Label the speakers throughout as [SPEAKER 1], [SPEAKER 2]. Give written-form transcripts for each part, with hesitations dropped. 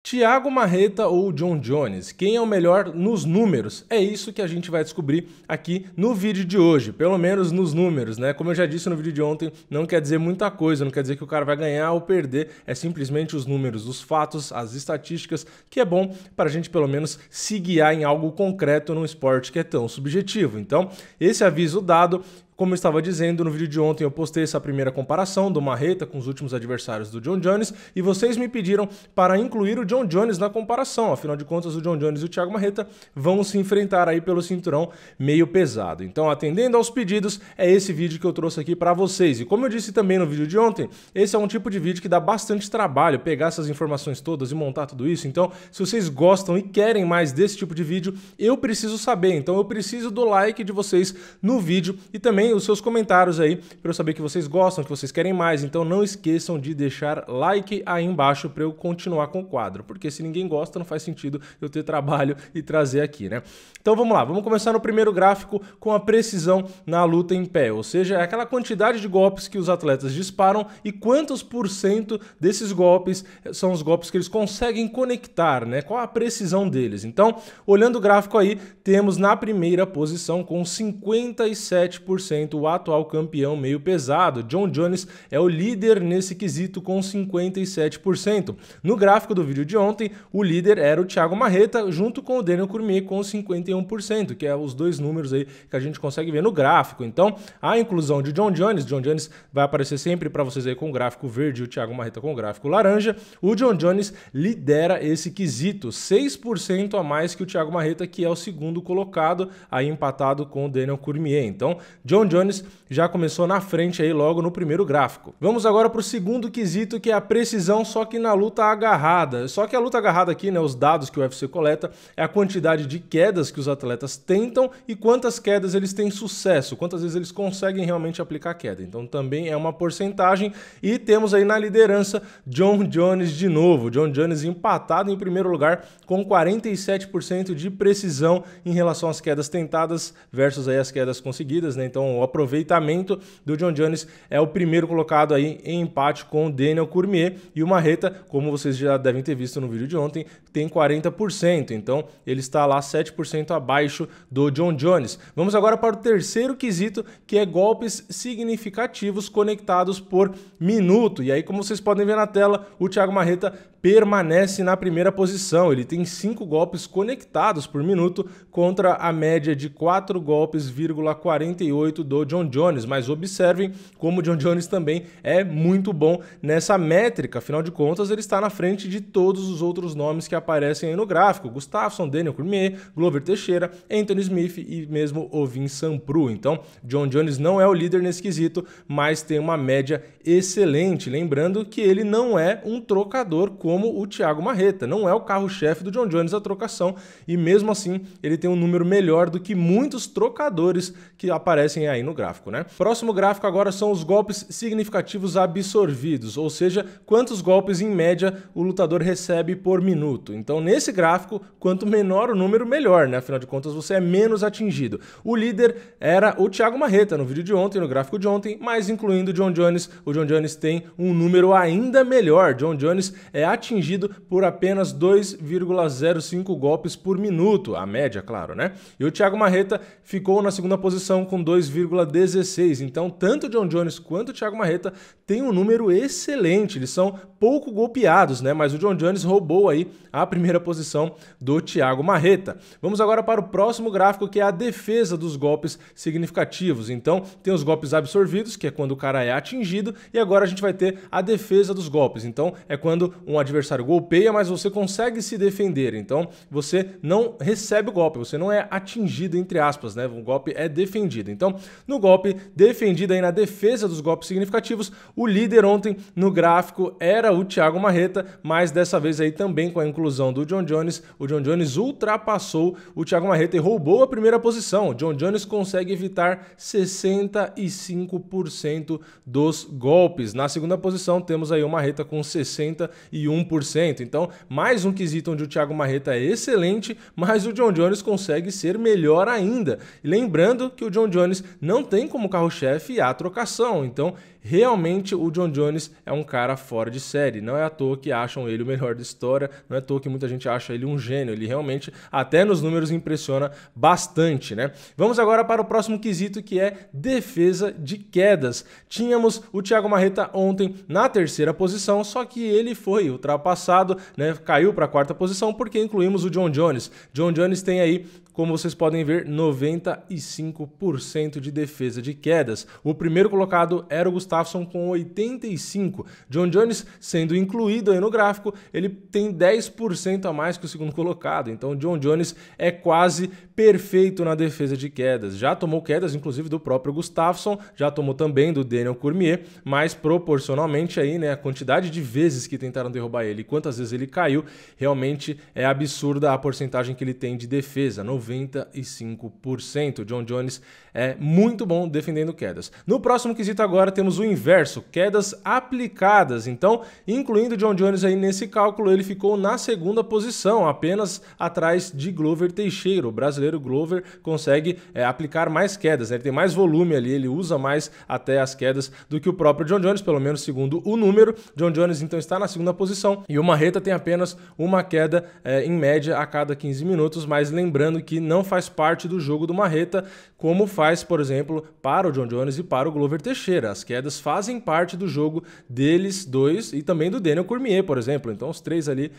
[SPEAKER 1] Thiago Marreta ou Jon Jones? Quem é o melhor nos números? É isso que a gente vai descobrir aqui no vídeo de hoje, pelo menos nos números, né? Como eu já disse no vídeo de ontem, não quer dizer muita coisa, não quer dizer que o cara vai ganhar ou perder, é simplesmente os números, os fatos, as estatísticas, que é bom para a gente pelo menos se guiar em algo concreto num esporte que é tão subjetivo. Então, esse aviso dado. Como eu estava dizendo, no vídeo de ontem eu postei essa primeira comparação do Marreta com os últimos adversários do Jon Jones e vocês me pediram para incluir o Jon Jones na comparação. Afinal de contas, o Jon Jones e o Thiago Marreta vão se enfrentar aí pelo cinturão meio pesado. Então, atendendo aos pedidos, é esse vídeo que eu trouxe aqui para vocês. E como eu disse também no vídeo de ontem, esse é um tipo de vídeo que dá bastante trabalho, pegar essas informações todas e montar tudo isso. Então, se vocês gostam e querem mais desse tipo de vídeo, eu preciso saber. Então, eu preciso do like de vocês no vídeo e também os seus comentários aí para eu saber que vocês gostam, que vocês querem mais. Então não esqueçam de deixar like aí embaixo para eu continuar com o quadro, porque se ninguém gosta não faz sentido eu ter trabalho e trazer aqui, né? Então vamos lá, vamos começar no primeiro gráfico com a precisão na luta em pé, ou seja, é aquela quantidade de golpes que os atletas disparam e quantos por cento desses golpes são os golpes que eles conseguem conectar, né? Qual a precisão deles? Então, olhando o gráfico aí, temos na primeira posição com 57% o atual campeão meio pesado. Jon Jones é o líder nesse quesito com 57%. No gráfico do vídeo de ontem, o líder era o Thiago Marreta junto com o Daniel Cormier com 51%, que é os dois números aí que a gente consegue ver no gráfico. Então, a inclusão de Jon Jones vai aparecer sempre para vocês aí com o gráfico verde e o Thiago Marreta com o gráfico laranja. O Jon Jones lidera esse quesito, 6% a mais que o Thiago Marreta, que é o segundo colocado, aí empatado com o Daniel Cormier. Então, Jon Jones já começou na frente aí logo no primeiro gráfico. Vamos agora para o segundo quesito, que é a precisão, só que na luta agarrada. Só que a luta agarrada aqui, né, os dados que o UFC coleta, é a quantidade de quedas que os atletas tentam e quantas quedas eles têm sucesso, quantas vezes eles conseguem realmente aplicar a queda. Então também é uma porcentagem e temos aí na liderança Jon Jones de novo. Jon Jones empatado em primeiro lugar com 47% de precisão em relação às quedas tentadas versus aí as quedas conseguidas, né? Então o aproveitamento do Jon Jones é o primeiro colocado aí em empate com o Daniel Cormier, e o Marreta, como vocês já devem ter visto no vídeo de ontem, tem 40%, então ele está lá 7% abaixo do Jon Jones. Vamos agora para o terceiro quesito, que é golpes significativos conectados por minuto, e aí como vocês podem ver na tela, o Thiago Marreta permanece na primeira posição. Ele tem 5 golpes conectados por minuto contra a média de 4 golpes,48 do Jon Jones, mas observem como o Jon Jones também é muito bom nessa métrica, afinal de contas ele está na frente de todos os outros nomes que aparecem aí no gráfico, Gustafsson, Daniel Cormier, Glover Teixeira, Anthony Smith e mesmo Ovin Sanprou. Então, Jon Jones não é o líder nesse quesito, mas tem uma média excelente, lembrando que ele não é um trocador como o Thiago Marreta, não é o carro-chefe do Jon Jones a trocação, e mesmo assim ele tem um número melhor do que muitos trocadores que aparecem aí no gráfico, né? Próximo gráfico agora são os golpes significativos absorvidos, ou seja, quantos golpes em média o lutador recebe por minuto. Então nesse gráfico, quanto menor o número, melhor, né? Afinal de contas você é menos atingido. O líder era o Thiago Marreta no vídeo de ontem, no gráfico de ontem, mas incluindo o Jon Jones tem um número ainda melhor. Jon Jones é atingido por apenas 2,05 golpes por minuto, a média, claro, né? E o Thiago Marreta ficou na segunda posição com 2,16. Então, tanto o Jon Jones quanto o Thiago Marreta têm um número excelente. Eles são pouco golpeados, né? Mas o Jon Jones roubou aí a primeira posição do Thiago Marreta. Vamos agora para o próximo gráfico, que é a defesa dos golpes significativos. Então, tem os golpes absorvidos, que é quando o cara é atingido, e agora a gente vai ter a defesa dos golpes. Então, é quando um adversário golpeia, mas você consegue se defender. Então, você não recebe o golpe, você não é atingido, entre aspas, né? O golpe é defendido. Então, no golpe defendido aí na defesa dos golpes significativos, o líder ontem no gráfico era o Thiago Marreta, mas dessa vez aí também com a inclusão do Jon Jones, o Jon Jones ultrapassou o Thiago Marreta e roubou a primeira posição. O Jon Jones consegue evitar 65% dos golpes. Na segunda posição temos aí o Marreta com 61%. Então, mais um quesito onde o Thiago Marreta é excelente, mas o Jon Jones consegue ser melhor ainda. E lembrando que o Jon Jones não tem como carro-chefe a trocação, então realmente o Jon Jones é um cara fora de série. Não é à toa que acham ele o melhor da história, não é à toa que muita gente acha ele um gênio. Ele realmente, até nos números, impressiona bastante, né? Vamos agora para o próximo quesito, que é defesa de quedas. Tínhamos o Thiago Marreta ontem na terceira posição, só que ele foi ultrapassado, né? Caiu para a quarta posição porque incluímos o Jon Jones. Jon Jones tem aí, como vocês podem ver, 95% de defesa de quedas. O primeiro colocado era o Gustafsson com 85%. Jon Jones sendo incluído aí no gráfico, ele tem 10% a mais que o segundo colocado. Então, Jon Jones é quase perfeito na defesa de quedas. Já tomou quedas, inclusive, do próprio Gustafsson, já tomou também do Daniel Cormier, mas proporcionalmente aí, né, a quantidade de vezes que tentaram derrubar ele e quantas vezes ele caiu, realmente é absurda a porcentagem que ele tem de defesa, 95%. Jon Jones é muito bom defendendo quedas. No próximo quesito agora temos o inverso, quedas aplicadas. Então, incluindo Jon Jones aí nesse cálculo, ele ficou na segunda posição, apenas atrás de Glover Teixeira. O brasileiro Glover consegue aplicar mais quedas, né? Ele tem mais volume ali, ele usa mais até as quedas do que o próprio Jon Jones, pelo menos segundo o número. Jon Jones então está na segunda posição e o Marreta tem apenas uma queda em média a cada 15 minutos, mas lembrando que não faz parte do jogo do Marreta, como faz, por exemplo, para o Jon Jones e para o Glover Teixeira. As quedas fazem parte do jogo deles dois e também do Daniel Cormier, por exemplo. Então os três ali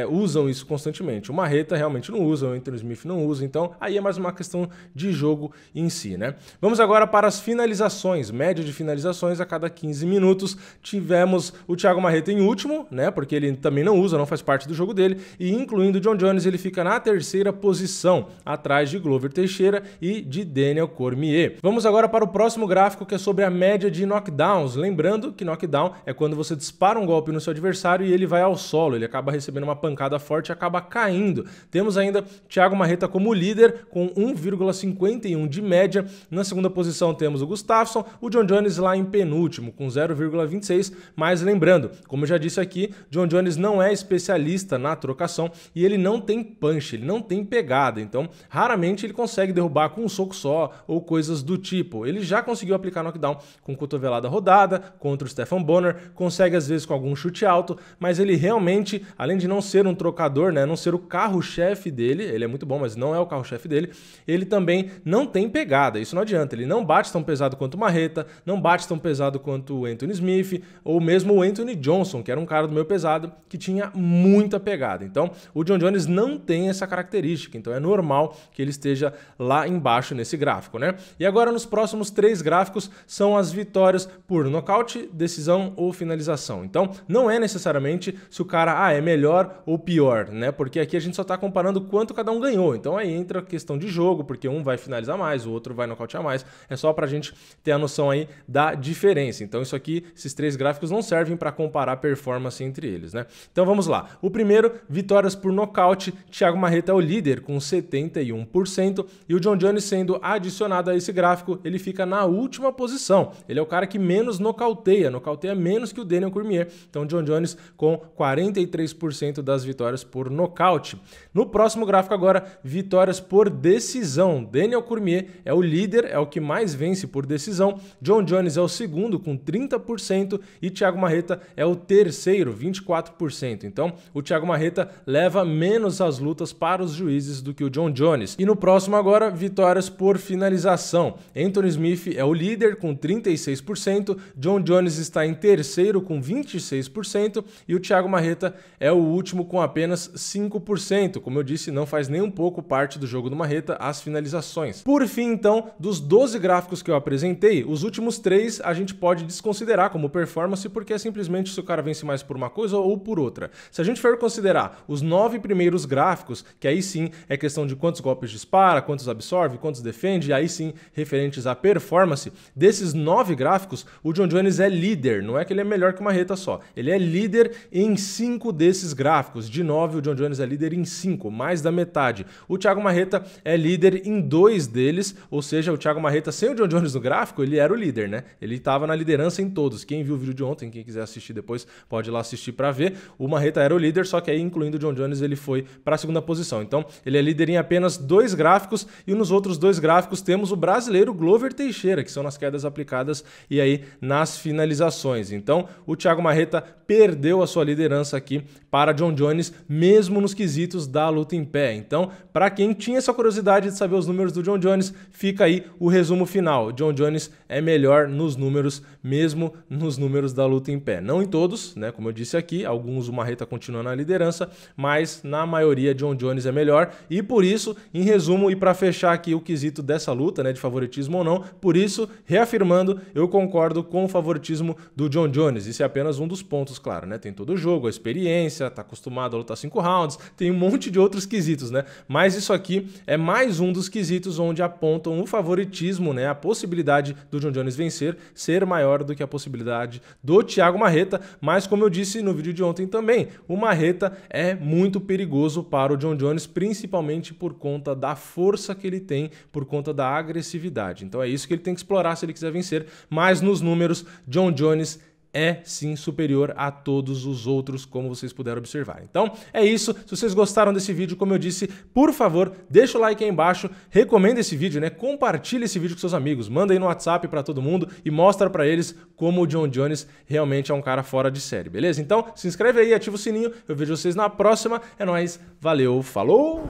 [SPEAKER 1] usam isso constantemente. O Marreta realmente não usa, o Anthony Smith não usa, então aí é mais uma questão de jogo em si, né? Vamos agora para as finalizações, média de finalizações a cada 15 minutos. Tivemos o Thiago Marreta em último, né? Porque ele também não usa, não faz parte do jogo dele, e incluindo o Jon Jones, ele fica na terceira posição, atrás de Glover Teixeira e de Daniel Cormier. Vamos agora para o próximo gráfico, que é sobre a média de knockdowns. Lembrando que knockdown é quando você dispara um golpe no seu adversário e ele vai ao solo, ele acaba recebendo uma pancada forte e acaba caindo. Temos ainda Thiago Marreta como líder, com 1,51 de média. Na segunda posição temos o Gustafsson, o Jon Jones lá em penúltimo, com 0,26. Mas lembrando, como eu já disse aqui, Jon Jones não é especialista na trocação e ele não tem punch, ele não tem pegada. Então, raramente ele consegue derrubar com um soco só ou coisas do tipo. Ele já conseguiu aplicar knockdown com cotovelada rodada contra o Stephan Bonnar, consegue às vezes com algum chute alto, mas ele realmente, além de não ser um trocador, né, não ser o carro-chefe dele, ele é muito bom, mas não é o carro-chefe dele, ele também não tem pegada, isso não adianta. Ele não bate tão pesado quanto o Marreta, não bate tão pesado quanto o Anthony Smith, ou mesmo o Anthony Johnson, que era um cara do meio pesado, que tinha muita pegada. Então, o Jon Jones não tem essa característica, então é normal que ele esteja lá embaixo nesse gráfico, né? E agora nos próximos 3 gráficos são as vitórias por nocaute, decisão ou finalização. Então, não é necessariamente se o cara é melhor ou pior, né? Porque aqui a gente só está comparando quanto cada um ganhou. Então aí entra a questão de jogo, porque um vai finalizar mais, o outro vai nocautear mais. É só pra gente ter a noção aí da diferença. Então isso aqui, esses 3 gráficos não servem para comparar performance entre eles, né? Então vamos lá. O primeiro, vitórias por nocaute. Thiago Marreta é o líder com 71% e o Jon Jones sendo adicionado a esse gráfico, ele fica na última posição. Ele é o cara que menos nocauteia menos que o Daniel Cormier. Então Jon Jones com 43% das vitórias por nocaute. No próximo gráfico agora, vitórias por decisão. Daniel Cormier é o líder, é o que mais vence por decisão. Jon Jones é o segundo com 30% e Thiago Marreta é o terceiro, 24%. Então, o Thiago Marreta leva menos as lutas para os juízes do que o Jon Jones. E no próximo agora, vitórias por finalização. Anthony Smith é o líder com 36%, Jon Jones está em terceiro com 26% e o Thiago Marreta é o último com apenas 5%. Como eu disse, não faz nem um pouco parte do jogo do Marreta as finalizações. Por fim, então, dos 12 gráficos que eu apresentei, os últimos 3 a gente pode desconsiderar como performance, porque é simplesmente se o cara vence mais por uma coisa ou por outra. Se a gente for considerar os 9 primeiros gráficos, que aí sim é questão de quantos golpes dispara, quantos absorve, quantos defende, aí sim referentes à performance, desses 9 gráficos, o Jon Jones é líder, não é que ele é melhor que o Marreta só, ele é líder em 5 desses gráficos. De 9, o Jon Jones é líder em 5, mais da metade. O Thiago Marreta é líder em 2 deles, ou seja, o Thiago Marreta sem o Jon Jones no gráfico, ele era o líder, né? Ele estava na liderança em todos. Quem viu o vídeo de ontem, quem quiser assistir depois, pode ir lá assistir para ver. O Marreta era o líder, só que aí, incluindo o Jon Jones, ele foi para a segunda posição. Então, ele é líder em apenas 2 gráficos e nos outros 2 gráficos gráficos temos o brasileiro Glover Teixeira, que são nas quedas aplicadas e aí nas finalizações. Então, o Thiago Marreta perdeu a sua liderança aqui para Jon Jones, mesmo nos quesitos da luta em pé. Então, para quem tinha essa curiosidade de saber os números do Jon Jones, fica aí o resumo final. Jon Jones é melhor nos números, mesmo nos números da luta em pé. Não em todos, né? Como eu disse aqui, alguns o Marreta continua na liderança, mas na maioria Jon Jones é melhor. E por isso, em resumo, e para fechar aqui o quesito dessa luta, né, de favoritismo ou não, por isso, reafirmando, eu concordo com o favoritismo do Jon Jones. Isso é apenas um dos pontos, claro, né? Tem todo o jogo, a experiência, tá acostumado a lutar 5 rounds, tem um monte de outros quesitos, né? Mas isso aqui é mais um dos quesitos onde apontam o favoritismo, né? A possibilidade do Jon Jones vencer ser maior do que a possibilidade do Thiago Marreta, mas como eu disse no vídeo de ontem também, o Marreta é muito perigoso para o Jon Jones, principalmente por conta da força que ele tem, por conta da agressividade. Então é isso que ele tem que explorar se ele quiser vencer, mas nos números, Jon Jones é sim superior a todos os outros, como vocês puderam observar. Então é isso. Se vocês gostaram desse vídeo, como eu disse, por favor, deixa o like aí embaixo, recomenda esse vídeo, né? Compartilha esse vídeo com seus amigos, manda aí no WhatsApp para todo mundo e mostra para eles como o Jon Jones realmente é um cara fora de série, beleza? Então se inscreve aí, ativa o sininho, eu vejo vocês na próxima. É nóis, valeu, falou!